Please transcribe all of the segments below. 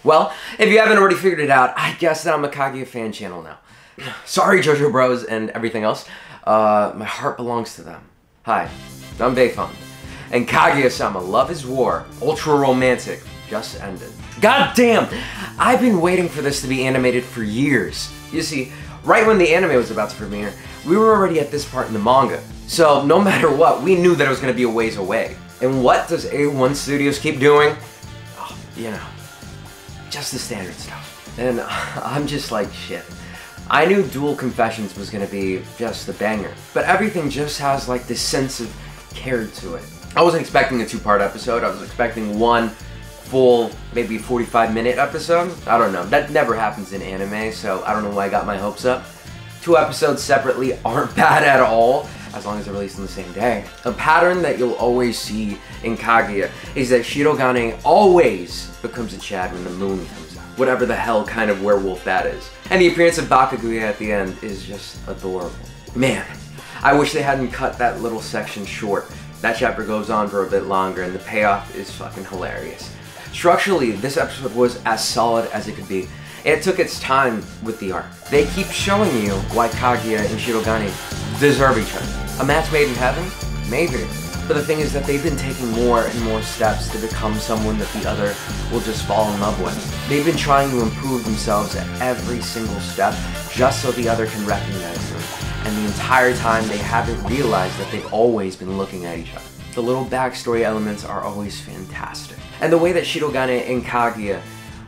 Well, if you haven't already figured it out, I guess that I'm a Kaguya fan channel now. Sorry, JoJo Bros and everything else. My heart belongs to them. Hi, I'm Bayfun. And Kaguya-sama, Love is War, ultra romantic, just ended. God damn! I've been waiting for this to be animated for years. You see, right when the anime was about to premiere, we were already at this part in the manga. So no matter what, we knew that it was going to be a ways away. And what does A1 Studios keep doing? Oh, you know, just the standard stuff. And I'm just like, shit. I knew Dual Confessions was going to be just a banger, but everything just has like this sense of care to it. I wasn't expecting a 2-part episode. I was expecting one full, maybe 45-minute episode. I don't know. That never happens in anime, so I don't know why I got my hopes up. 2 episodes separately aren't bad at all, as long as they're released on the same day. A pattern that you'll always see in Kaguya is that Shirogane always becomes a Chad when the moon comes out. Whatever the hell kind of werewolf that is. And the appearance of Kaguya at the end is just adorable. Man, I wish they hadn't cut that little section short. That chapter goes on for a bit longer and the payoff is fucking hilarious. Structurally, this episode was as solid as it could be. It took its time with the art. They keep showing you why Kaguya and Shirogane deserve each other. A match made in heaven? Maybe. But the thing is that they've been taking more and more steps to become someone that the other will just fall in love with. They've been trying to improve themselves at every single step just so the other can recognize them. And the entire time they haven't realized that they've always been looking at each other. The little backstory elements are always fantastic. And the way that Shirogane and Kaguya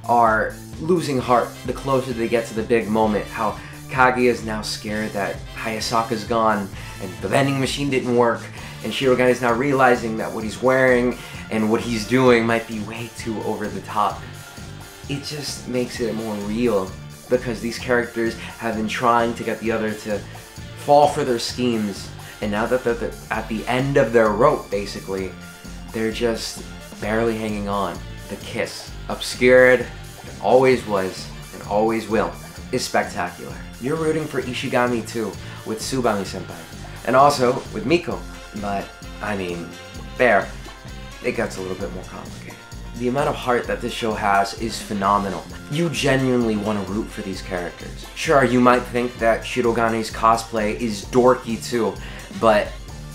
are losing heart the closer they get to the big moment, how Kaguya is now scared that Hayasaka's gone and the vending machine didn't work, and Shirogane is now realizing that what he's wearing and what he's doing might be way too over the top. It just makes it more real because these characters have been trying to get the other to fall for their schemes, and now that they're at the end of their rope, basically, they're just barely hanging on. The kiss, obscured, it always was and always will, is spectacular. You're rooting for Ishigami too, with Tsubami senpai, and also with Miko, but I mean, there, it gets a little bit more complicated. The amount of heart that this show has is phenomenal. You genuinely want to root for these characters. Sure, you might think that Shirogane's cosplay is dorky too, but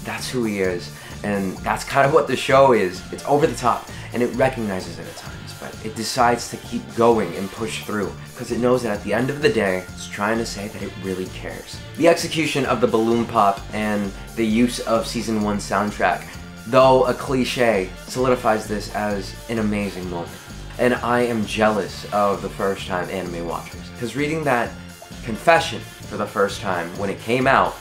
that's who he is, and that's kind of what the show is. It's over the top, and it recognizes it at times, but it decides to keep going and push through, because it knows that at the end of the day, it's trying to say that it really cares. The execution of the balloon pop and the use of Season 1 soundtrack, though a cliche, solidifies this as an amazing moment. And I am jealous of the first time anime watchers, because reading that confession for the first time when it came out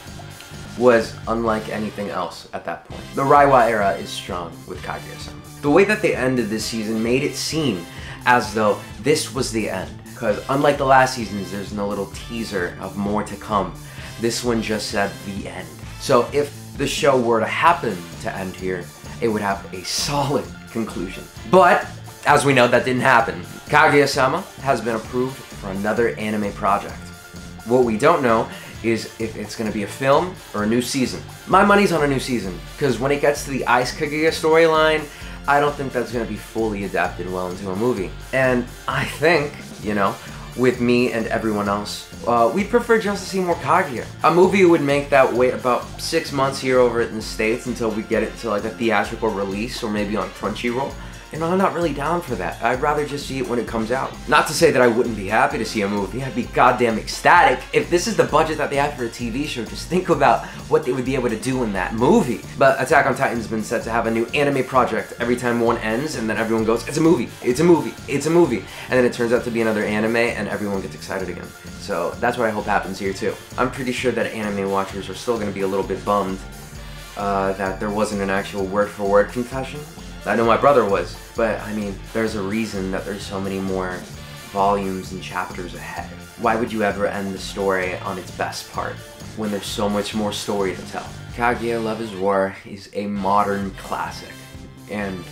was unlike anything else at that point. The Reiwa era is strong with Kaguya-sama. The way that they ended this season made it seem as though this was the end, because unlike the last seasons, there's no little teaser of more to come. This one just said the end. So if the show were to happen to end here, it would have a solid conclusion. But, as we know, that didn't happen. Kaguya-sama has been approved for another anime project. What we don't know is if it's going to be a film or a new season. My money's on a new season, because when it gets to the Ice Kaguya storyline, I don't think that's going to be fully adapted well into a movie. And I think, you know, with me and everyone else, we'd prefer just to see more Kaguya. A movie would make that wait about 6 months here over in the States until we get it to like a theatrical release or maybe on Crunchyroll. And I'm not really down for that. I'd rather just see it when it comes out. Not to say that I wouldn't be happy to see a movie. I'd be goddamn ecstatic. If this is the budget that they have for a TV show, just think about what they would be able to do in that movie. But Attack on Titan's been said to have a new anime project every time one ends, and then everyone goes, it's a movie, it's a movie, it's a movie. And then it turns out to be another anime, and everyone gets excited again. So that's what I hope happens here too. I'm pretty sure that anime watchers are still gonna be a little bit bummed that there wasn't an actual word-for-word confession. I know my brother was, but I mean, there's a reason that there's so many more volumes and chapters ahead. Why would you ever end the story on its best part when there's so much more story to tell? Kaguya Love is War is a modern classic, and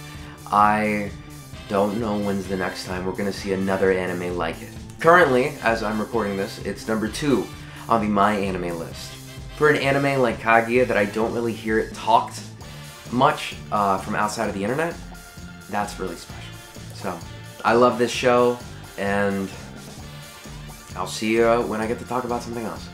I don't know when's the next time we're gonna see another anime like it. Currently, as I'm recording this, it's number 2 on the My Anime list. For an anime like Kaguya that I don't really hear it talked much from outside of the internet, that's really special. So, I love this show. And I'll see you when I get to talk about something else.